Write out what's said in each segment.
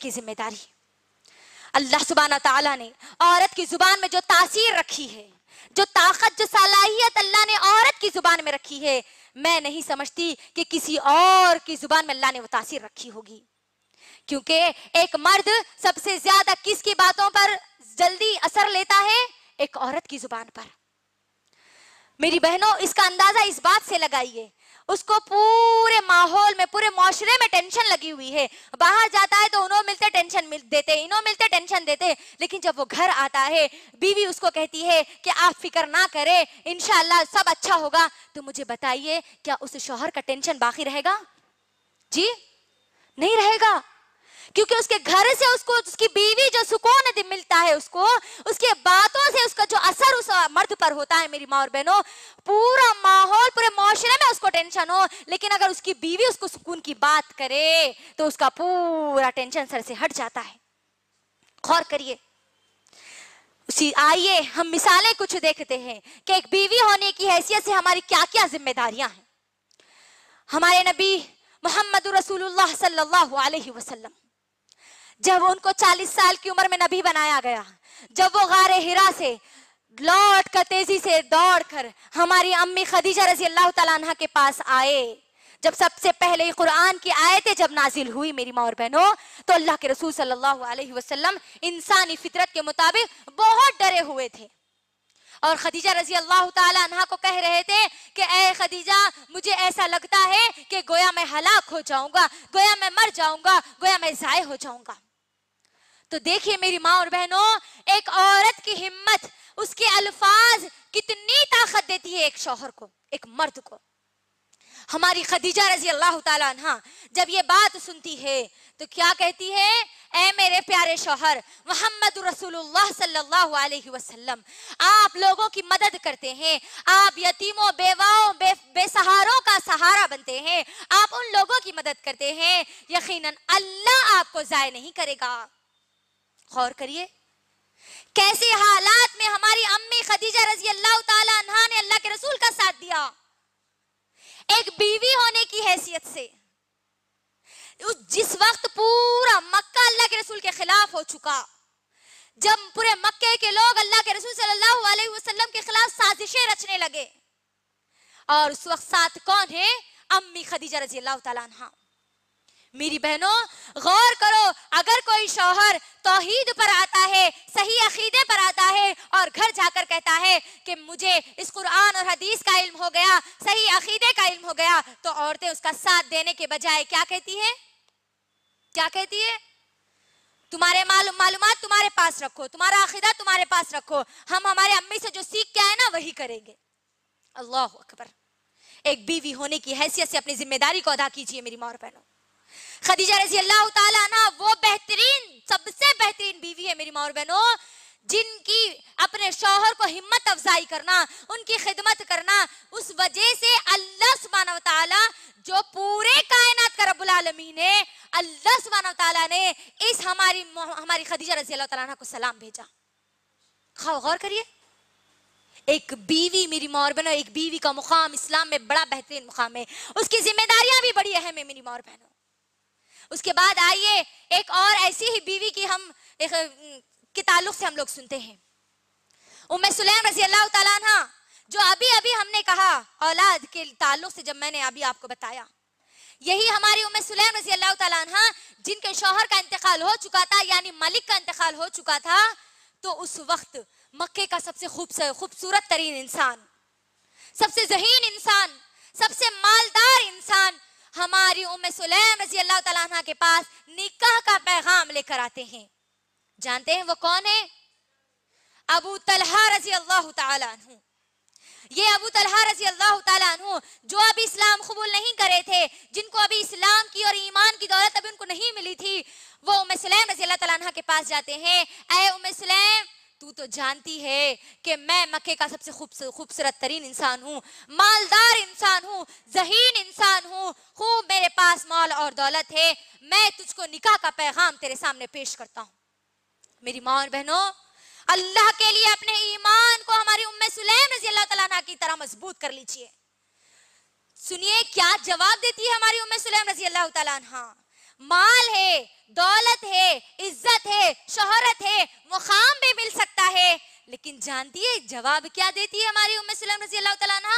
की जिम्मेदारी। अल्लाह सुब्हाना तआला ने औरत की जुबान में जो तासीर रखी है, जो ताकत, जो सलाहियत अल्लाह ने औरत की जुबान में रखी है, मैं नहीं समझती कि किसी और की जुबान में अल्लाह ने वो तासीर रखी होगी। क्योंकि एक मर्द सबसे ज्यादा किसकी बातों पर जल्दी असर लेता है? एक औरत की जुबान पर। मेरी बहनों, इसका अंदाजा इस बात से लगाइए, उसको पूरे माहौल में, पूरे माशरे में टेंशन लगी हुई है। बाहर जाता है तो उन्हों मिलते टेंशन देते, इन्हों मिलते टेंशन देते, लेकिन जब वो घर आता है बीवी उसको कहती है कि आप फिक्र ना करें, इंशाअल्लाह सब अच्छा होगा। तो मुझे बताइए, क्या उस शौहर का टेंशन बाकी रहेगा? जी नहीं रहेगा। क्योंकि उसके घर से उसको, उसकी बीवी जो सुकून मिलता है उसको, उसके बातों से उसका जो असर उस मर्द पर होता है, मेरी माँ और बहनों, पूरा माहौल, पूरे माशरे में उसको टेंशन हो, लेकिन अगर उसकी बीवी उसको सुकून की बात करे तो उसका पूरा टेंशन सर से हट जाता है। गौर करिए। आइए हम मिसालें कुछ देखते हैं कि एक बीवी होने की हैसियत से हमारी क्या क्या जिम्मेदारियां हैं। हमारे नबी मोहम्मद रसूलुल्लाह सल्लल्लाहु अलैहि वसल्लम, जब उनको 40 साल की उम्र में नबी बनाया गया, जब वो गारे हिरा से लौट कर तेजी से दौड़ कर हमारी अम्मी खदीजा रजी अल्लाह तआला अन्हा के पास आए, जब सबसे पहले कुरान की आयतें जब नाजिल हुई, मेरी माँ और बहनों, तो अल्लाह के रसूल सल्लल्लाहु अलैहि वसल्लम इंसानी फितरत के मुताबिक बहुत डरे हुए थे और खदीजा रजी अल्लाह तआला अन्हा को कह रहे थे कि ए खदीजा, मुझे ऐसा लगता है कि गोया मैं हलाक हो जाऊंगा, गोया मैं मर जाऊंगा, गोया मैं ज़ाय हो जाऊंगा। तो देखिए मेरी माँ और बहनों, एक औरत की हिम्मत, उसके अल्फाज कितनी ताकत देती है एक शौहर को, एक मर्द को। हमारी खदीजा रजी अल्लाह तआला अन्हा जब ये बात सुनती है तो क्या कहती है? ऐ मेरे प्यारे शौहर मोहम्मद रसूलुल्लाह सल्लल्लाहु अलैहि वसल्लम, आप लोगों की मदद करते हैं, आप यतीमों, बेवाओं, बेसहारों का सहारा बनते हैं, आप उन लोगों की मदद करते हैं, यकीनन अल्लाह आपको ज़ाय नहीं करेगा। गौर करिए कैसे हालात में हमारी अम्मी खदीजा रजी अल्लाह तआला अन्हा ने अल्लाह के रसूल का साथ दिया। एक बीवी होने की हैसियत से, जिस वक्त पूरा मक्का अल्लाह के रसूल के खिलाफ हो चुका, जब पूरे मक्के के लोग अल्लाह के रसूल सल्लल्लाहु अलैहि वसल्लम के खिलाफ साजिशें रचने लगे, और उस वक्त साथ कौन है? अम्मी खदीजा रजी अल्लाह तआला अन्हा। मेरी बहनों गौर करो, अगर कोई शौहर तौहीद पर आता है, सही अकीदे पर आता है और घर जाकर कहता है कि मुझे इस कुरान और हदीस का इल्म हो गया, सही अकीदे का इल्म हो गया, तो औरतें उसका साथ देने के बजाय क्या कहती है? क्या कहती है? तुम्हारे मालूमात तुम्हारे पास रखो, तुम्हारा अकीदा तुम्हारे पास रखो, हम हमारे अम्मी से जो सीख के आए ना वही करेंगे। अल्लाह अकबर। एक बीवी होने की हैसियत से अपनी जिम्मेदारी को अदा कीजिए मेरी माँ और बहनों। खदीजा रजी अल्लाह तआला अन्हा वो बेहतरीन, सबसे बेहतरीन बीवी है मेरी माँ और बहनों, जिनकी अपने शौहर को हिम्मत अफजाई करना, उनकी खिदमत करना, उस वजह से अल्लाह सुब्हानहू व तआला, जो पूरे कायनात का रब्बुल आलमीन है, अल्लाह सुब्हानहू व तआला ने इस हमारी खदीजा रजी अल्लाह तआला अन्हा को सलाम भेजा। गौर करिए, एक बीवी मेरी माँ और बहनों, एक बीवी का मुकाम इस्लाम में बड़ा बेहतरीन मुकाम है, उसकी जिम्मेदारियां भी बड़ी अहम है मेरी माँ और बहनों। उसके बाद आइए एक और ऐसी ही बीवी की के ताल्लुक से हम लोग सुनते हैं, उम्मे सुलैम रजी अल्लाह तआला अन्हा, जो अभी अभी हमने कहा औलाद के ताल्लुक से, जब मैंने अभी आपको बताया, यही हमारी उम्मे सुलैम रजी अल्लाह तआला अन्हा, जिनके शौहर का इंतकाल हो चुका था, यानी मलिक का इंतकाल हो चुका था, तो उस वक्त मक्के का सबसे खूबसूरत तरीन इंसान, सबसे ज़हीन इंसान, सबसे मालदार इंसान हमारी उम्मे सुलैम रजी अल्लाह तआला अन्हा के पास निकाह का पैगाम लेकर आते हैं। जानते हैं वो कौन है? अबू तलहा रजी अल्लाह तआला अन्हु। ये अबू तलहा रजी अल्लाह तआला अन्हु, जो अभी इस्लाम कबूल नहीं करे थे, जिनको अभी इस्लाम की और ईमान की दौलत अभी उनको नहीं मिली थी, वो उम्मे सुलैम रजी अल्लाह तआला अन्हा के पास जाते हैं। ऐ उम्मे सुलैम, तू तो जानती है कि मैं मक्के का सबसे खूबसूरत तरीन इंसान हूँ, मालदार इंसान हूँ, ज़हीन इंसान हूँ, खूब मेरे पास माल और दौलत है, मैं तुझको निकाह का पैगाम तेरे सामने पेश करता हूँ। मेरी माँ और बहनों, अल्लाह के लिए अपने ईमान को हमारी उम्मे सुलैम रजी अल्लाह तआला अन्हा की तरह मजबूत कर लीजिए। सुनिए क्या जवाब देती है हमारी उम्मे सुलैम रजी अल्लाह तआला अन्हा। مال ہے، دولت ہے، عزت ہے، شہرت ہے، مقام بھی مل سکتا ہے، لیکن جانتی ہے جواب کیا دیتی ہے ہماری ام سلیم رضی اللہ تعالیٰ عنہ؟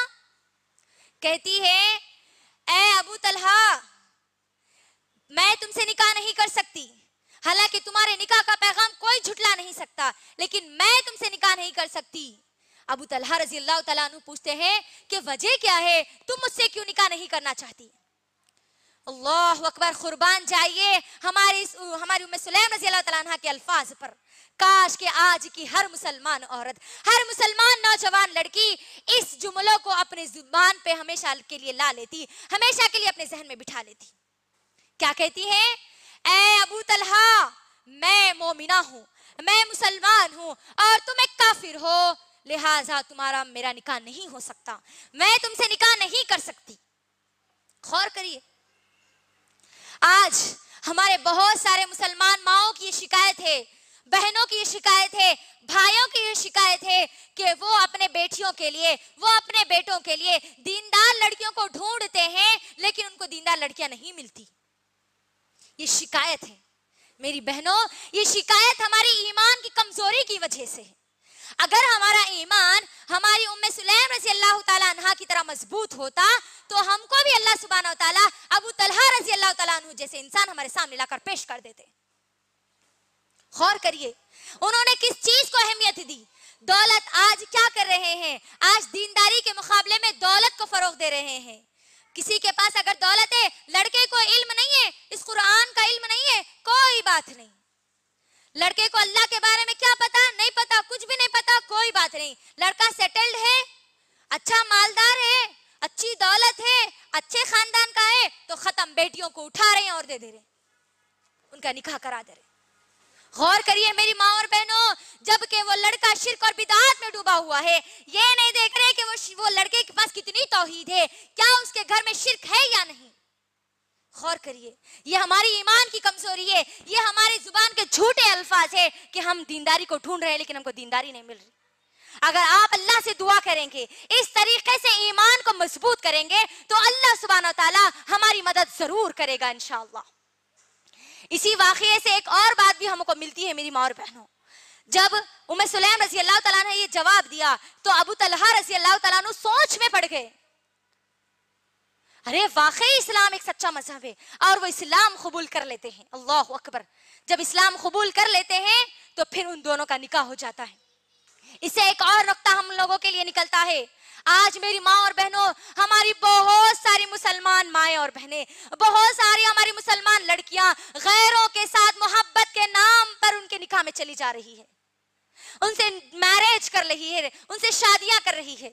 کہتی ہے اے ابو طلحہ میں تم سے نکاح نہیں کر سکتی، حالانکہ تمہارے نکاح کا پیغام کوئی جھٹلا نہیں سکتا، لیکن میں تم سے نکاح نہیں کر سکتی۔ ابو طلحہ رضی اللہ تعالیٰ عنہ پوچھتے ہیں کہ وجہ کیا ہے، تم مجھ سے کیوں نکاح نہیں کرنا چاہتی؟ اللہ اکبر، قربان جائیے ہماری ام سلیم رضی اللہ تعالیٰ عنہ کے الفاظ پر۔ کاش کہ آج کی ہر مسلمان عورت، ہر مسلمان نوجوان لڑکی اس جملوں کو اپنے زبان پہ ہمیشہ کے لیے لا لیتی، ہمیشہ کے لیے اپنے ذہن میں بٹھا لیتی۔ کیا کہتی ہے؟ اے ابو طلحہ میں مومنہ ہوں، میں مسلمان ہوں اور تم ایک کافر ہو، لہٰذا تمہارا میرا نکاح نہیں ہو سکتا، میں تم سے نکاح نہیں کر سکتی۔ غور کریے، آج ہمارے بہت سارے مسلمان ماؤں کی یہ شکایت ہے، بہنوں کی یہ شکایت ہے، بھائیوں کی یہ شکایت ہے کہ وہ اپنے بیٹیوں کے لیے، وہ اپنے بیٹوں کے لیے دیندار لڑکیوں کو ڈھونڈتے ہیں، لیکن ان کو دیندار لڑکیاں نہیں ملتی۔ یہ شکایت ہے میری بہنوں، یہ شکایت ہماری ایمان کی کمزوری کی وجہ سے ہے۔ اگر ہمارا ایمان ہماری ام سلیم رضی اللہ تعالیٰ عنہ کی طرح مضبوط ہوتا تو ہم کو بھی اللہ سبحانہ و تعالیٰ ابو طلحہ رضی اللہ تعالیٰ عنہ جیسے انسان ہمارے سامنے لا کر پیش کر دیتے۔ غور کریے انہوں نے کس چیز کو اہمیت دی۔ دولت آج کیا کر رہے ہیں؟ آج دینداری کے مقابلے میں دولت کو فروغ دے رہے ہیں۔ کسی کے پاس اگر دولت ہے، لڑکے کو علم نہیں ہے، اس قرآن کا علم نہیں ہے، کوئی بات نہیں۔ لڑکے کو اللہ کے بارے میں کیا پتا؟ نہیں پتا، کچھ بھی نہیں پتا، کوئی بات نہیں۔ لڑکا سیٹلڈ ہے، اچھا مالدار ہے، اچھی دولت ہے، اچھے خاندان کا ہے، تو ختم، بیٹیوں کو اٹھا رہے ہیں اور دے دے رہے ہیں، ان کا نکاح کرا دے رہے ہیں۔ غور کریے میری ماں اور بہنوں، جبکہ وہ لڑکا شرک اور بدعات میں ڈوبا ہوا ہے، یہ نہیں دیکھ رہے کہ وہ لڑکے کے پاس کتنی توحید ہے، کیا اس کے گھر میں شرک ہے یا نہیں۔ غور کریے، یہ ہماری ایمان کی کمزوری ہے، یہ ہماری زبان کے جھوٹے الفاظ ہے کہ ہم دینداری کو ڈھونڈ رہے ہیں لیکن ہم کو دینداری نہیں مل رہی۔ اگر آپ اللہ سے دعا کریں گے، اس طریقے سے ایمان کو مضبوط کریں گے تو اللہ سبحانہ وتعالی ہماری مدد ضرور کرے گا انشاءاللہ۔ اسی واقعے سے ایک اور بات بھی ہم کو ملتی ہے میری ماں اور بہنوں۔ جب ام سلیم رضی اللہ تعالیٰ نے یہ جواب دیا تو ابو طلحہ رضی اللہ تعالیٰ عنہ سوچ میں پڑ گئے، ارے واقعی اسلام ایک سچا مذہب ہے، اور وہ اسلام قبول کر لیتے ہیں۔ اللہ اکبر، جب اسلام قبول کر لیتے ہیں تو پھر ان دونوں کا نکاح ہو جاتا ہے۔ اس سے ایک اور نقطہ ہم لوگوں کے لیے نکلتا ہے، آج میری ماں اور بہنوں، ہماری بہت ساری مسلمان مائیں اور بہنیں، بہت ساری ہماری مسلمان لڑکیاں غیروں کے ساتھ محبت کے نام پر ان کے نکاح میں چلی جا رہی ہے، ان سے میرج کر رہی ہے، ان سے شادیاں کر رہی ہے،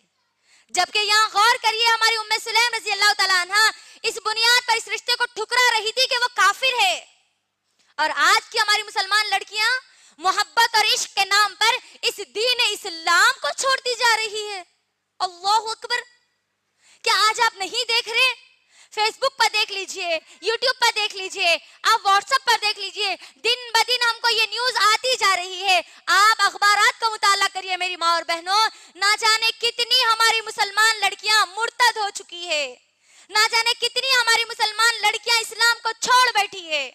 جبکہ یہاں غور کریے ہماری ام سلیم رضی اللہ تعالیٰ عنہ اس بنیاد پر اس رشتے کو ٹھکرا رہی تھی کہ وہ کافر ہے، اور آج کی ہماری مسلمان لڑکیاں محبت اور عشق کے نام پر اس دین اسلام کو چھوڑتی جا رہی ہے۔ اللہ اکبر، کیا آج آپ نہیں دیکھ رہے؟ فیس بک پر دیکھ لیجئے، یوٹیوب پر دیکھ لیجئے، آپ واٹس ایپ پر دیکھ لیجئے، دن بدن ہم کو یہ نیوز آتی جا رہی ہے۔ آپ اخبارات کا مطالعہ کریے میری ماں اور بہنوں، نہ جانے کتنی ہماری مسلمان لڑکیاں مرتد ہو چکی ہے، نہ جانے کتنی ہماری مسلمان لڑکیاں اسلام کو چھوڑ بیٹھی ہے۔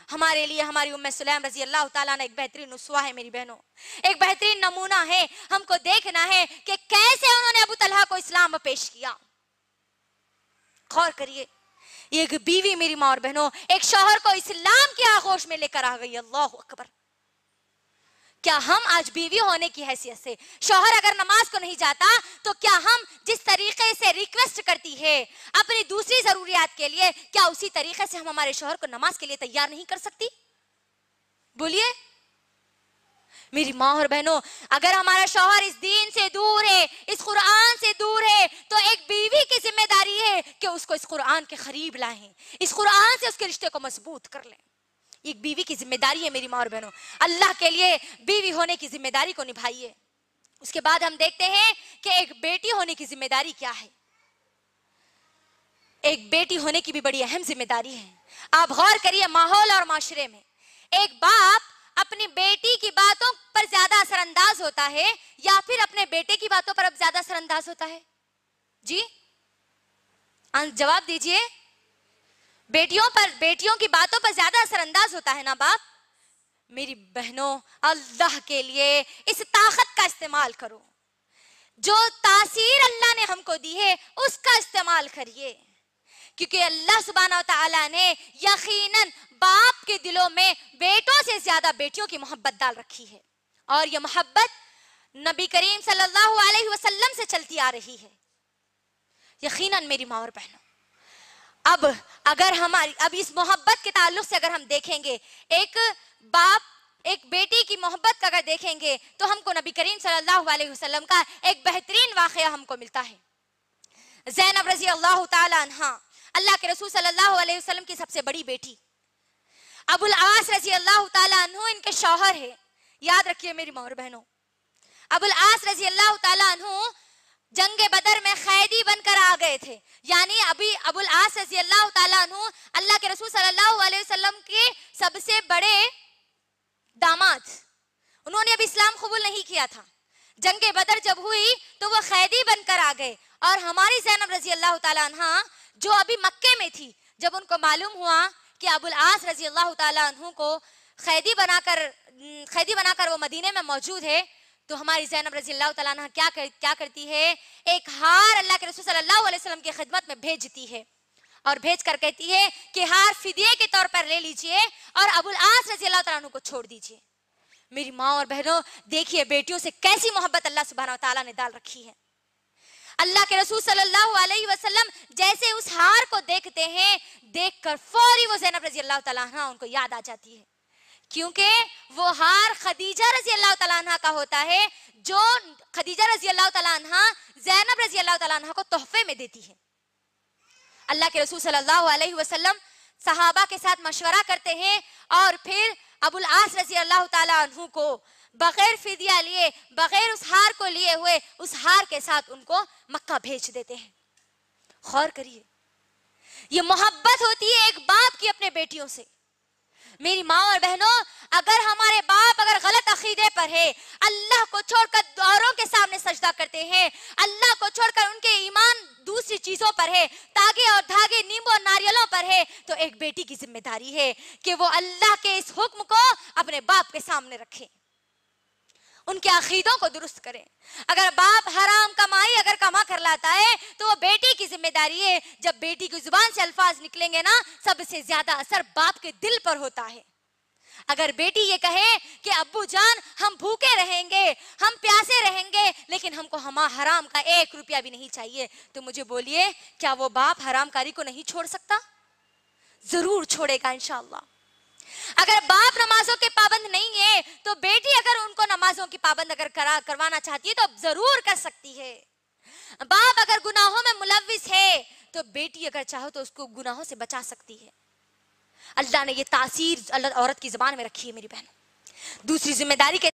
ہمارے لیے ہماری ام سلیم رضی اللہ تعالیٰ نے ایک بہترین اسوہ ہے میری بہنوں، ایک بہترین نمونہ ہے۔ ہم کو دیکھنا ہے کہ کیسے انہوں نے ابو طلحہ کو اسلام میں پیش کیا۔ غور کریے، ایک بیوی میری ماں اور بہنوں ایک شوہر کو اسلام کی آغوش میں لے کر آ گئی۔ اللہ اکبر، کیا ہم آج بیوی ہونے کی حیثیت سے شوہر اگر نماز کو نہیں جاتا تو کیا ہم جس طریقے سے ریکویسٹ کرتی ہے اپنی دوسری ضروریات کے لیے، کیا اسی طریقے سے ہم ہمارے شوہر کو نماز کے لیے تیار نہیں کر سکتی؟ بولیے میری ماں اور بہنوں، اگر ہمارا شوہر اس دین سے دور ہے، اس قرآن سے دور ہے، تو ایک بیوی کی ذمہ داری ہے کہ اس کو اس قرآن کے قریب لائیں، اس قرآن سے اس کے رشتے کو مضبوط کر لیں۔ ایک بیوی کی ذمہ داری ہے میری ماں اور بہنوں، اللہ کے لیے بیوی ہونے کی ذمہ داری کو نبھائیے۔ اس کے بعد ہم دیکھتے ہیں کہ ایک بیٹی ہونے کی ذمہ داری کیا ہے۔ ایک بیٹی ہونے کی بھی بڑی اہم ذمہ داری ہے۔ آپ غور کریے، ماحول اور معاشرے میں ایک باپ اپنی بیٹی کی باتوں پر زیادہ اثر انداز ہوتا ہے یا پھر اپنے بیٹے کی باتوں پر اب زیادہ اثر انداز ہوتا ہے؟ جی جواب دیجئے۔ बेटियों की बातों पर ज्यादा असर अंदाज होता है ना बाप। मेरी बहनों, अल्लाह के लिए इस ताकत का इस्तेमाल करो, जो तासीर अल्लाह ने हमको दी है उसका इस्तेमाल करिए, क्योंकि अल्लाह सुब्हानहू व तआला ने यकीनन बाप के दिलों में बेटों से ज्यादा बेटियों की मोहब्बत डाल रखी है, और यह मोहब्बत नबी करीम सल्लल्लाहु अलैहि वसल्लम से चलती आ रही है। यकीनन मेरी माँ और बहनों, अब इस मोहब्बत के ताल्लुक से अगर हम देखेंगे, एक बाप एक बेटी की मोहब्बत का अगर देखेंगे, तो हमको नबी करीम सल्लल्लाहु अलैहि वसल्लम का एक बेहतरीन वाक़या हमको मिलता है। ज़ैनब रज़ी अल्लाह ताला अन्हा, अल्लाह के रसूल सल्लल्लाहु अलैहि वसल्लम की सबसे बड़ी बेटी, अबुल आस रज़ी अल्लाह ताला अन्हु इनके शौहर है। याद रखिए मेरी माँ और बहनों, अबुल आस रज़ी अल्लाह ताला अन्हु जंगे बदर में कैदी बनकर आ गए थे। यानी अभी अबुल आस रज़ी अल्लाह ताला अन्हु अल्लाह के रसूल सल्लल्लाहु अलैहि वसल्लम के सबसे बड़े दामाद, उन्होंने अभी इस्लाम कबूल नहीं किया था। जंगे बदर जब हुई तो वो कैदी बनकर आ गए, और हमारी ज़ैनब रज़ी अल्लाह ताला अन्हा जो अभी मक्के में थी, जब उनको मालूम हुआ कि अबुल आस रज़ी अल्लाह ताला अन्हु को कैदी बनाकर वो मदीने में मौजूद है, तो हमारी ज़ैनब रज़ी अल्लाह ताला अन्हा क्या करती है, एक हार अल्लाह के रसूल सल्लल्लाहु अलैहि वसल्लम की खिदमत में भेजती है, और भेज कर कहती है कि हार फिदिये के तौर पर ले लीजिए और अबुल आस रज़ी अल्लाह ताला अन्हु को छोड़ दीजिए। मेरी माँ और बहनों, देखिए बेटियों से कैसी मोहब्बत अल्लाह सुब्हानहू व तआला ने डाल रखी है। अल्लाह के रसूल सल्लल्लाहु अलैहि वसल्लम जैसे उस हार को देखते हैं, देखकर फौरी वो ज़ैनब रज़ी अल्लाह ताला अन्हा उनको याद आ जाती है, क्योंकि वो हार खदीजा रज़ी अल्लाह ताला अन्हा का होता है, जो खदीजा रज़ी अल्लाह ताला अन्हा ज़ैनब रज़ी अल्लाह ताला अन्हा को तोहफे में देती है। अल्लाह के रसूल सल्लल्लाहु अलैहि वसल्लम सहाबा के साथ मशवरा करते हैं, और फिर अबुल आस रज़ी अल्लाह ताला अन्हु को बगैर फिदिया लिए, बगैर उस हार को लिए हुए, उस हार के साथ उनको मक्का भेज देते हैं। गौर करिए, ये मोहब्बत होती है एक बाप की अपने बेटियों से। मेरी माँ और बहनों, अगर हमारे बाप अगर गलत अकीदे पर है, अल्लाह को छोड़कर औरों के सामने सजदा करते हैं, अल्लाह को छोड़कर उनके ईमान दूसरी चीजों पर है, तागे और धागे नींबू और नारियलों पर है, तो एक बेटी की जिम्मेदारी है कि वो अल्लाह के इस हुक्म को अपने बाप के सामने रखे, उनके अकीदों को दुरुस्त करें। अगर बाप हराम कमाई अगर कमा कर लाता है, तो वो बेटी की जिम्मेदारी है, जब बेटी की जुबान से अल्फाज निकलेंगे ना, सबसे ज्यादा असर बाप के दिल पर होता है। अगर बेटी ये कहे कि अब्बू जान हम भूखे रहेंगे, हम प्यासे रहेंगे, लेकिन हमको हराम का 1 रुपया भी नहीं चाहिए, तो मुझे बोलिए, क्या वो बाप हरामकारी को नहीं छोड़ सकता? जरूर छोड़ेगा इंशाअल्लाह। अगर बाप नमाजों के पाबंद नहीं है, तो बेटी अगर उनको नमाजों की पाबंद अगर करवाना चाहती है तो जरूर कर सकती है। बाप अगर गुनाहों में मुलव्विस है, तो बेटी अगर चाहो तो उसको गुनाहों से बचा सकती है। अल्लाह ने ये तासीर औरत की जुबान में रखी है मेरी बहन। दूसरी जिम्मेदारी के